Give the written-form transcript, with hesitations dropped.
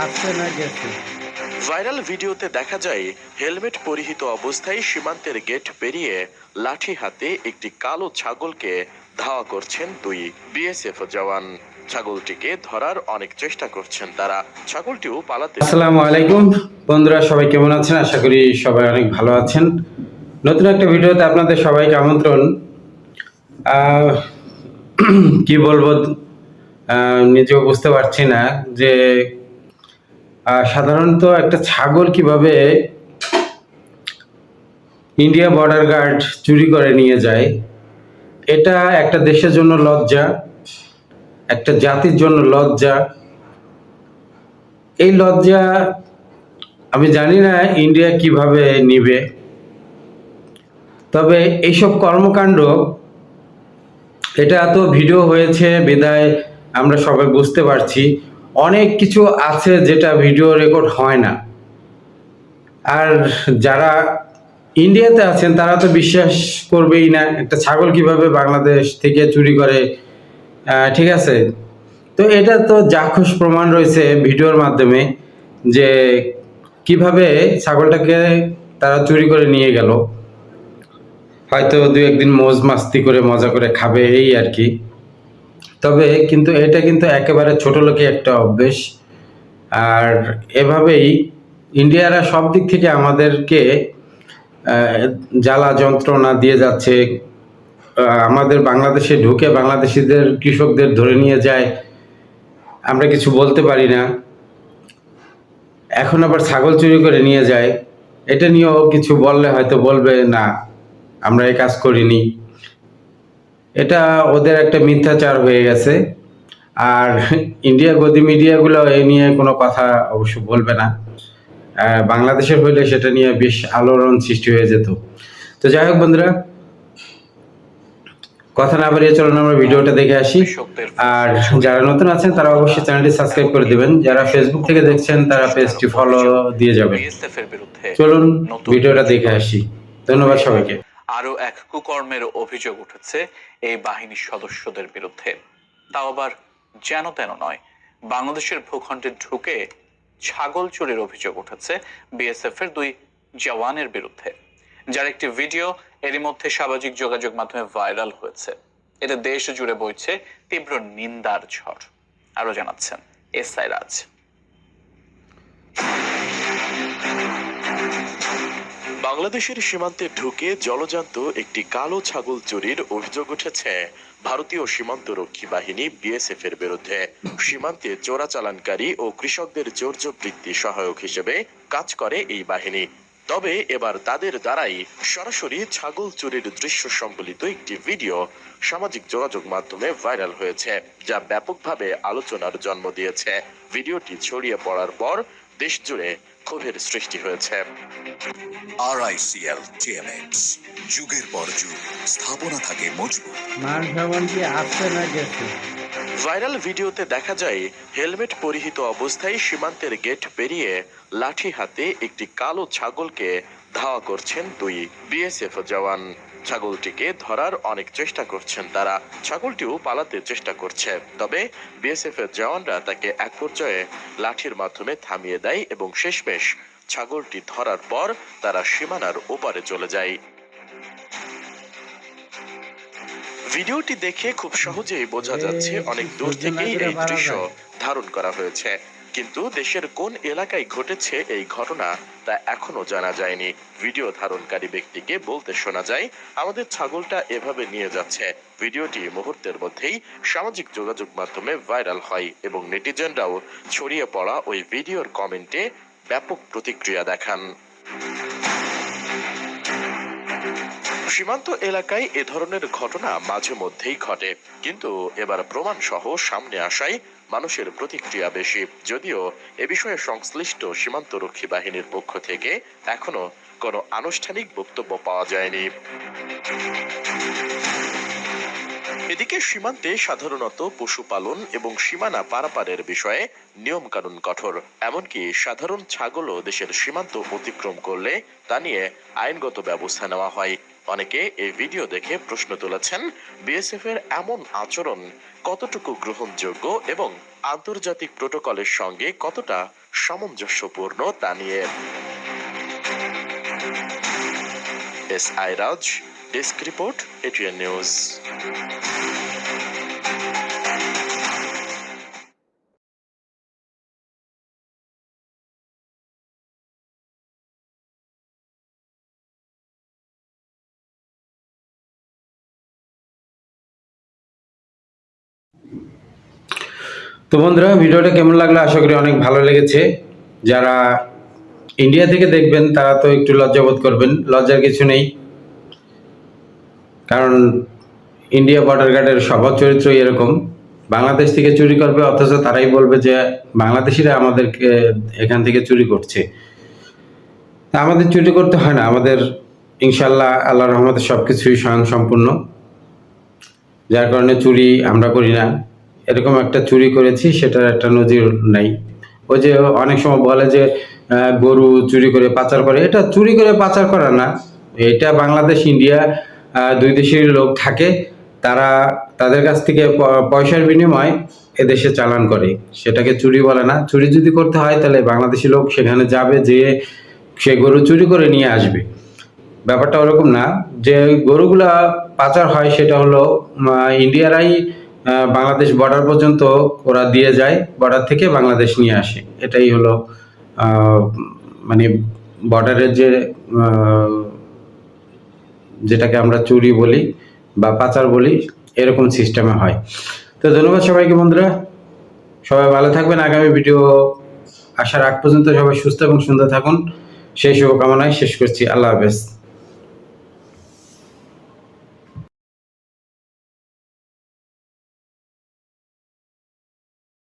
আসছে না গেছে। ভাইরাল ভিডিওতে দেখা যায় হেলমেট পরিহিত অবস্থায় সীমান্তের গেট পেরিয়ে লাঠি হাতে একটি কালো ছাগলকে ধাওয়া করছেন দুই বিএসএফ জওয়ান। ছাগলটিকে ধরার অনেক চেষ্টা করছেন তারা। ছাগলটিও পালাতে। আসসালামু আলাইকুম বন্ধুরা, সবাই কেমন আছেন? আশা করি সবাই অনেক ভালো আছেন। নতুন একটা ভিডিওতে আপনাদের সবাইকে আমন্ত্রণ। আহ, কি বলবো, নিজেও বুঝতে পারছি না যে সাধারণত একটা ছাগল কিভাবে ইন্ডিয়া বর্ডার গার্ড চুরি করে নিয়ে যায়। এটা একটা দেশের জন্য লজ্জা, একটা জাতির জন্য লজ্জা। এই লজ্জা আমি জানি না ইন্ডিয়া কিভাবে নিবে। তবে এইসব কর্মকাণ্ড, এটা এত ভিডিও হয়েছে বিদায় আমরা সবাই বুঝতে পারছি অনেক কিছু আছে যেটা ভিডিও রেকর্ড হয় না। আর যারা ইন্ডিয়াতে আছেন তারা তো বিশ্বাস করবেই না একটা ছাগল কিভাবে বাংলাদেশ থেকে চুরি করে। ঠিক আছে, তো এটা তো চাক্ষুষ প্রমাণ রয়েছে ভিডিওর মাধ্যমে যে কিভাবে ছাগলটাকে তারা চুরি করে নিয়ে গেল। হয়তো দু একদিন মৌজ মাস্তি করে মজা করে খাবে, এই আর কি। তবে কিন্তু এটা কিন্তু একেবারে ছোট লোকে একটা অভ্যেস। আর এভাবেই ইন্ডিয়ারা সব দিক থেকে আমাদেরকে জ্বালা যন্ত্রণা দিয়ে যাচ্ছে। আমাদের বাংলাদেশে ঢুকে বাংলাদেশিদের কৃষকদের ধরে নিয়ে যায়, আমরা কিছু বলতে পারি না। এখন আবার ছাগল চুরি করে নিয়ে যায়, এটা নিয়েও কিছু বললে হয়তো বলবে না আমরা এই কাজ করিনি। এটা ওদের একটা মিথ্যাচার হয়ে গেছে। আর ইন্ডিয়া গদি মিডিয়াগুলো এ নিয়ে কোনো কথা অবশ্য বলবে না। বাংলাদেশের হইলে সেটা নিয়ে বেশ আলোড়ন সৃষ্টি হয়ে যেত। তো যাই হোক বন্ধুরা, কথা না বাড়িয়ে চলুন আমরা ভিডিওটা দেখে আসি। আর যারা নতুন আছেন তারা অবশ্যই চ্যানেলটি সাবস্ক্রাইব করে দিবেন, যারা ফেসবুক থেকে দেখছেন তারা পেজটি ফলো দিয়ে যাবেন। চলুন ভিডিওটা দেখে আসি। ধন্যবাদ সবাইকে। আরো এক কুকর্মের অভিযোগ উঠেছে এই বাহিনীর সদস্যদের বিরুদ্ধে। তাও আবার যেন তেন নয়, বাংলাদেশের ভূখণ্ডে ঢুকে ছাগল চুরির অভিযোগ উঠেছে বিএসএফ এর দুই জওয়ানের বিরুদ্ধে, যার একটি ভিডিও এরই মধ্যে সামাজিক যোগাযোগ মাধ্যমে ভাইরাল হয়েছে। এতে দেশ জুড়ে বইছে তীব্র নিন্দার ঝড়। আরো জানাচ্ছেন এসআই রাজ। বাংলাদেশের সীমান্তে ঢুকে জলজান্ত একটি কালো ছাগল চুরির অভিযোগ উঠেছে ভারতীয় সীমান্তরক্ষী বাহিনী বিএসএফ এর বিরুদ্ধে। সীমান্তে চোরাচালানকারী ও কৃষকদের চৌর্যবৃত্তি সহায়ক হিসেবে কাজ করে এই বাহিনী। তবে এবার তাদের দ্বারাই সরাসরি ছাগল চুরির দৃশ্য সম্বলিত একটি ভিডিও সামাজিক যোগাযোগ মাধ্যমে ভাইরাল হয়েছে, যা ব্যাপকভাবে আলোচনার জন্ম দিয়েছে। ভিডিওটি ছড়িয়ে পড়ার পর দেশ জুড়ে ক্ষোভের সৃষ্টি হয়েছে। RICL TMX, যুগের পর যুগ স্থাপনা থাকে মজবুত। মান সম্মান কি আসছে না গেছে? ভাইরাল ভিডিওতে দেখা যায় হেলমেট পরিহিত অবস্থায় সীমান্তের গেট পেরিয়ে লাঠি হাতে একটি কালো ছাগলকে ধাওয়া করছেন দুই বিএসএফ জওয়ান। ছাগলটিকে ধরার অনেক চেষ্টা করছেন তারা। ছাগলটিও পালাতে চেষ্টা করছে, তবে বিএসএফ এর জওয়ানরা তাকে এক পর্যায়ে লাঠির মাধ্যমে থামিয়ে দেয় এবং শেষমেশ ছাগলটি ধরার পর তারা সীমানার ওপারে চলে যায়। ভিডিওটি দেখে খুব সহজেই বোঝা যাচ্ছে অনেক দূর থেকেই এই দৃশ্য ধারণ করা হয়েছে, কিন্তু দেশের কোন এলাকায় ঘটেছে এই ঘটনা তা এখনো জানা যায়নি। ভিডিও ধারণকারী ব্যক্তিকে বলতে শোনা যায়, আমাদের ছাগলটা এভাবে নিয়ে যাচ্ছে। ভিডিওটি মুহূর্তের মধ্যেই সামাজিক যোগাযোগ মাধ্যমে ভাইরাল হয় এবং নেটিজেনরাও ছড়িয়ে পড়া ওই ভিডিওর কমেন্টে ব্যাপক প্রতিক্রিয়া দেখান। সীমান্ত এলাকায় এ ধরনের ঘটনা মাঝে মধ্যেই ঘটে, কিন্তু এবার প্রমাণ সহ সামনে আসায় মানুষের প্রতিক্রিয়া বেশি। যদিও এ বিষয়ে সংশ্লিষ্ট সীমান্তরক্ষী বাহিনীর পক্ষ থেকে এখনো কোনো আনুষ্ঠানিক বক্তব্য পাওয়া যায়নি। এদিকে সীমান্তে সাধারণত পশুপালন এবং সীমানা পারাপারের বিষয়ে নিয়ম কানুন কঠোর। এমনকি সাধারণ ছাগলও দেশের সীমান্ত অতিক্রম করলে তা নিয়ে আইনগত ব্যবস্থা নেওয়া হয়। অনেকে এই ভিডিও দেখে প্রশ্ন তুলেছেন, বিএসএফ এর এমন আচরণ কতটুকু গ্রহণযোগ্য এবং আন্তর্জাতিক প্রোটোকলের সঙ্গে কতটা সামঞ্জস্যপূর্ণ তা নিয়ে। S I Raj, desk report, ATN news. তো বন্ধুরা, ভিডিওটা কেমন লাগলো? আশা করি অনেক ভালো লেগেছে। যারা ইন্ডিয়া থেকে দেখবেন তারা তো একটু লজ্জাবোধ করবেন, লজ্জার কিছু নেই, কারণ ইন্ডিয়া বর্ডার গার্ডের স্বভাব চরিত্র এরকম। বাংলাদেশ থেকে চুরি করবে, অথচ তারাই বলবে যে বাংলাদেশিরা আমাদেরকে এখান থেকে চুরি করছে। আমাদের চুরি করতে হয় না, আমাদের ইনশাল্লাহ আল্লাহর রহমতে সবকিছুই স্বয়ংসম্পূর্ণ, যার কারণে চুরি আমরা করি না। এরকম একটা চুরি করেছি, সেটার একটা নজির নাই। ওই যে অনেক সময় বলে যে গরু চুরি করে পাচার করে, এটা চুরি করে পাচার করা না, এটা বাংলাদেশ ইন্ডিয়া দুই দেশের লোক থাকে, তারা তাদের কাছ থেকে পয়সার বিনিময়ে এদেশে চালান করে, সেটাকে চুরি বলে না। চুরি যদি করতে হয় তাহলে বাংলাদেশি লোক সেখানে যাবে, যেয়ে সে গরু চুরি করে নিয়ে আসবে। ব্যাপারটা ওরকম না যে গরুগুলা পাচার হয়, সেটা হলো ইন্ডিয়ারাই বাংলাদেশ বর্ডার পর্যন্ত ওরা দিয়ে যায়, বর্ডার থেকে বাংলাদেশ নিয়ে আসে। এটাই হলো মানে বর্ডারের যে যেটাকে আমরা চুরি বলি বা পাচার বলি, এরকম সিস্টেমে হয়। তো ধন্যবাদ সবাইকে বন্ধুরা, সবাই ভালো থাকবেন। আগামী ভিডিও আসার আগ পর্যন্ত সবাই সুস্থ এবং সুন্দর থাকুন, সেই শুভকামনায় শেষ করছি। আল্লাহ হাফেজ।